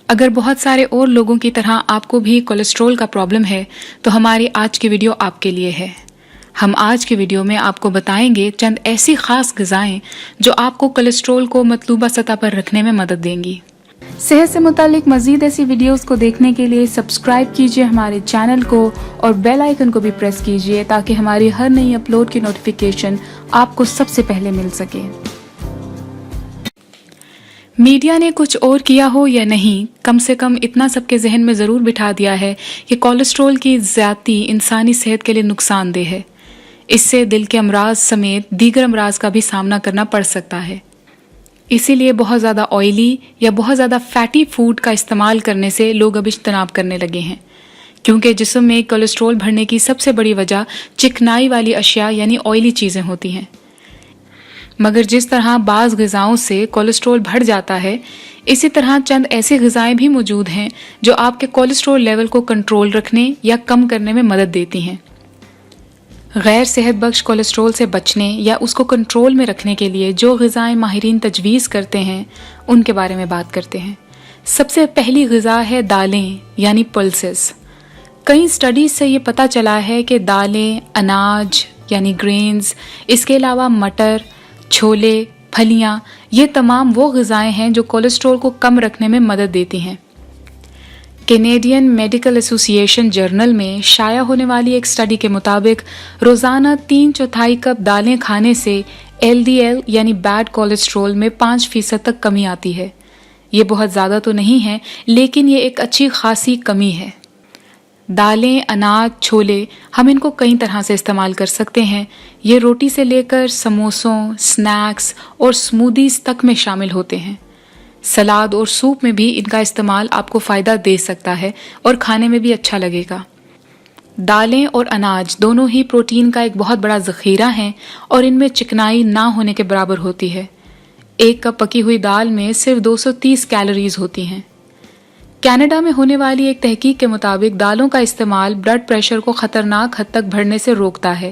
اگر بہت سارے اور لوگوں کی طرح آپ کو بھی کولیسٹرول کا پرابلم ہے تو ہماری آج کی ویڈیو آپ کے لیے ہے۔ ہم آج کی ویڈیو میں آپ کو بتائیں گے چند ایسی خاص غذائیں جو آپ کو کولیسٹرول کو مطلوبہ سطح پر رکھنے میں مدد دیں گی۔ صحت سے متعلق مزید ایسی ویڈیوز کو دیکھنے کے لیے سبسکرائب کیجیے ہمارے چینل کو اور بیل آئیکن کو بھی پریس کیجیے تاکہ ہماری ہر نئی اپلوڈ کی نوٹیفیکیشن آپ کو سب سے پہلے مل سکے۔ میڈیا نے کچھ اور کیا ہو یا نہیں، کم سے کم اتنا سب کے ذہن میں ضرور بٹھا دیا ہے کہ کولیسٹرول کی زیادتی انسانی صحت کے لیے نقصان دہ ہے۔ اس سے دل کے امراض سمیت دیگر امراض کا بھی سامنا کرنا پڑ سکتا ہے۔ اسی لیے بہت زیادہ آئلی یا بہت زیادہ فیٹی فوڈ کا استعمال کرنے سے لوگ اب اجتناب کرنے لگے ہیں، کیونکہ جسم میں کولیسٹرول بڑھنے کی سب سے بڑی وجہ چکنائی والی اشیاء یعنی آئلی چیزیں ہوتی ہیں۔ مگر جس طرح بعض غذاؤں سے کولیسٹرول بڑھ جاتا ہے، اسی طرح چند ایسی غذائیں بھی موجود ہیں جو آپ کے کولیسٹرول لیول کو کنٹرول رکھنے یا کم کرنے میں مدد دیتی ہیں۔ غیر صحت بخش کولیسٹرول سے بچنے یا اس کو کنٹرول میں رکھنے کے لیے جو غذائیں ماہرین تجویز کرتے ہیں ان کے بارے میں بات کرتے ہیں۔ سب سے پہلی غذا ہے دالیں یعنی پلسز۔ کئی سٹڈیز سے یہ پتہ چلا ہے کہ دالیں، اناج یعنی گرینز، اس کے علاوہ مٹر، چھولے، پھلیاں، یہ تمام وہ غذائیں ہیں جو کولیسٹرول کو کم رکھنے میں مدد دیتی ہیں۔ کینیڈین میڈیکل ایسوسی ایشن جرنل میں شائع ہونے والی ایک سٹڈی کے مطابق روزانہ 3/4 کپ دالیں کھانے سے LDL یعنی بیڈ کولیسٹرول میں 5% تک کمی آتی ہے۔ یہ بہت زیادہ تو نہیں ہے، لیکن یہ ایک اچھی خاصی کمی ہے۔ دالیں، اناج، چھولے، ہم ان کو کئی طرح سے استعمال کر سکتے ہیں۔ یہ روٹی سے لے کر سموسوں، سنیکس اور سمودیز تک میں شامل ہوتے ہیں۔ سلاد اور سوپ میں بھی ان کا استعمال آپ کو فائدہ دے سکتا ہے اور کھانے میں بھی اچھا لگے گا۔ دالیں اور اناج دونوں ہی پروٹین کا ایک بہت بڑا ذخیرہ ہیں اور ان میں چکنائی نہ ہونے کے برابر ہوتی ہے۔ 1 کپ پکی ہوئی دال میں صرف 230 کیلوریز ہوتی ہیں۔ کینیڈا میں ہونے والی ایک تحقیق کے مطابق دالوں کا استعمال بلڈ پریشر کو خطرناک حد تک بڑھنے سے روکتا ہے۔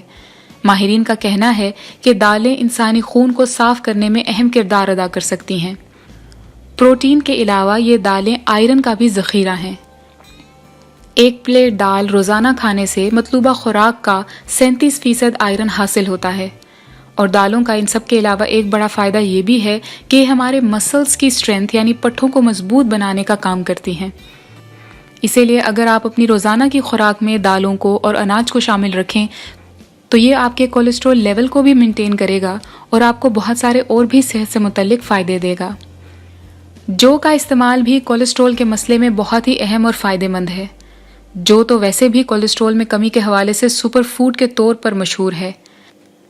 ماہرین کا کہنا ہے کہ دالیں انسانی خون کو صاف کرنے میں اہم کردار ادا کر سکتی ہیں۔ پروٹین کے علاوہ یہ دالیں آئرن کا بھی ذخیرہ ہیں۔ 1 پلیٹ دال روزانہ کھانے سے مطلوبہ خوراک کا 37% آئرن حاصل ہوتا ہے۔ اور دالوں کا ان سب کے علاوہ ایک بڑا فائدہ یہ بھی ہے کہ ہمارے مسلز کی اسٹرینتھ یعنی پٹھوں کو مضبوط بنانے کا کام کرتی ہیں۔ اسی لیے اگر آپ اپنی روزانہ کی خوراک میں دالوں کو اور اناج کو شامل رکھیں تو یہ آپ کے کولیسٹرول لیول کو بھی مینٹین کرے گا اور آپ کو بہت سارے اور بھی صحت سے متعلق فائدے دے گا۔ جو کا استعمال بھی کولیسٹرول کے مسئلے میں بہت ہی اہم اور فائدے مند ہے۔ جو تو ویسے بھی کولیسٹرول میں کمی کے حوالے سے سپر فوڈ کے طور پر مشہور ہے۔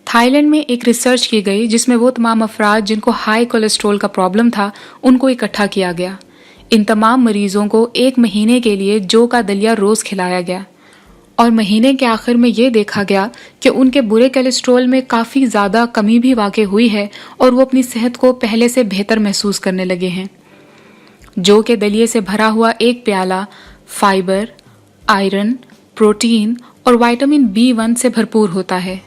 تھائی لینڈ میں ایک ریسرچ کی گئی جس میں وہ تمام افراد جن کو ہائی کولیسٹرول کا پرابلم تھا ان کو اکٹھا کیا گیا۔ ان تمام مریضوں کو 1 مہینے کے لیے جو کا دلیا روز کھلایا گیا اور مہینے کے آخر میں یہ دیکھا گیا کہ ان کے برے کولیسٹرول میں کافی زیادہ کمی بھی واقع ہوئی ہے اور وہ اپنی صحت کو پہلے سے بہتر محسوس کرنے لگے ہیں۔ جو کے دلیے سے بھرا ہوا 1 پیالہ فائبر، آئرن، پروٹین اور وٹامن B1 سے بھرپور ہوتا ہے،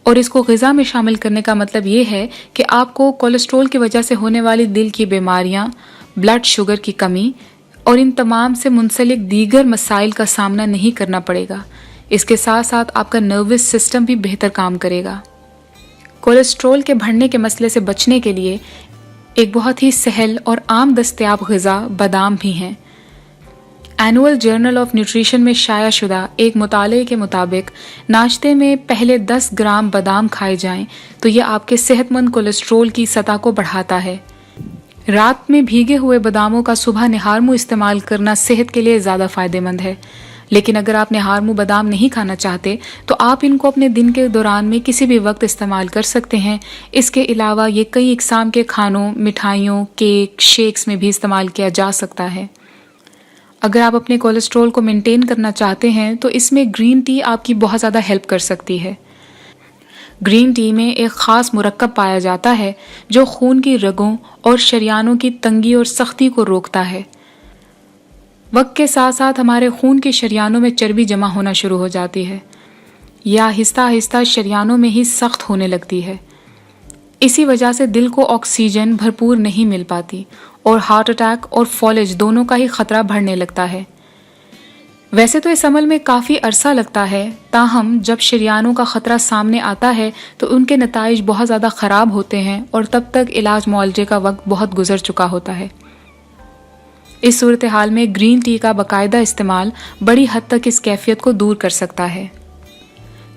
اور اس کو غذا میں شامل کرنے کا مطلب یہ ہے کہ آپ کو کولیسٹرول کی وجہ سے ہونے والی دل کی بیماریاں، بلڈ شوگر کی کمی اور ان تمام سے منسلک دیگر مسائل کا سامنا نہیں کرنا پڑے گا۔ اس کے ساتھ ساتھ آپ کا نروس سسٹم بھی بہتر کام کرے گا۔ کولیسٹرول کے بڑھنے کے مسئلے سے بچنے کے لیے ایک بہت ہی سہل اور عام دستیاب غذا بادام بھی ہیں۔ اینول جرنل آف نیوٹریشن میں شائع شدہ ایک مطالعے کے مطابق ناشتے میں پہلے 10 گرام بادام کھائے جائیں تو یہ آپ کے صحت مند کولیسٹرول کی سطح کو بڑھاتا ہے۔ رات میں بھیگے ہوئے باداموں کا صبح نہار منہ استعمال کرنا صحت کے لیے زیادہ فائدہ مند ہے، لیکن اگر آپ نہار منہ بادام نہیں کھانا چاہتے تو آپ ان کو اپنے دن کے دوران میں کسی بھی وقت استعمال کر سکتے ہیں۔ اس کے علاوہ یہ کئی اقسام کے کھانوں، مٹھائیوں، کیک، شیکس میں بھی استعمال کیا جا سکتا ہے۔ اگر آپ اپنے کولیسٹرول کو مینٹین کرنا چاہتے ہیں تو اس میں گرین ٹی آپ کی بہت زیادہ ہیلپ کر سکتی ہے۔ گرین ٹی میں ایک خاص مرکب پایا جاتا ہے جو خون کی رگوں اور شریانوں کی تنگی اور سختی کو روکتا ہے۔ وقت کے ساتھ ساتھ ہمارے خون کی شریانوں میں چربی جمع ہونا شروع ہو جاتی ہے یا آہستہ آہستہ شریانوں میں ہی سخت ہونے لگتی ہے۔ اسی وجہ سے دل کو آکسیجن بھرپور نہیں مل پاتی اور ہارٹ اٹیک اور فالج دونوں کا ہی خطرہ بڑھنے لگتا ہے۔ ویسے تو اس عمل میں کافی عرصہ لگتا ہے، تاہم جب شریانوں کا خطرہ سامنے آتا ہے تو ان کے نتائج بہت زیادہ خراب ہوتے ہیں اور تب تک علاج معالجے کا وقت بہت گزر چکا ہوتا ہے۔ اس صورتحال میں گرین ٹی کا باقاعدہ استعمال بڑی حد تک اس کیفیت کو دور کر سکتا ہے۔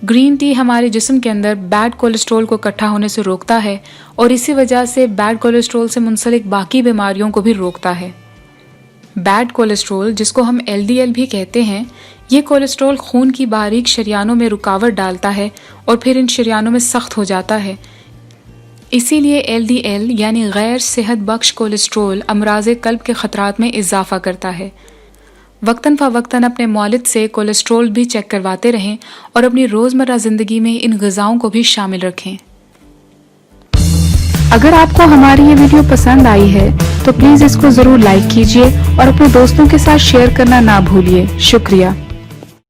گرین ٹی ہمارے جسم کے اندر بیڈ کولیسٹرول کو اکٹھا ہونے سے روکتا ہے اور اسی وجہ سے بیڈ کولیسٹرول سے منسلک باقی بیماریوں کو بھی روکتا ہے۔ بیڈ کولیسٹرول، جس کو ہم LDL بھی کہتے ہیں، یہ کولیسٹرول خون کی باریک شریانوں میں رکاوٹ ڈالتا ہے اور پھر ان شریانوں میں سخت ہو جاتا ہے۔ اسی لیے LDL یعنی غیر صحت بخش کولیسٹرول امراض قلب کے خطرات میں اضافہ کرتا ہے۔ وقتاً فوقتاً اپنے مولد سے کولیسٹرول بھی چیک کرواتے رہیں اور اپنی روزمرہ زندگی میں ان غذاؤں کو بھی شامل رکھیں۔ اگر آپ کو ہماری یہ ویڈیو پسند آئی ہے تو پلیز اس کو ضرور لائک کیجیے اور اپنے دوستوں کے ساتھ شیئر کرنا نہ بھولیے۔ شکریہ۔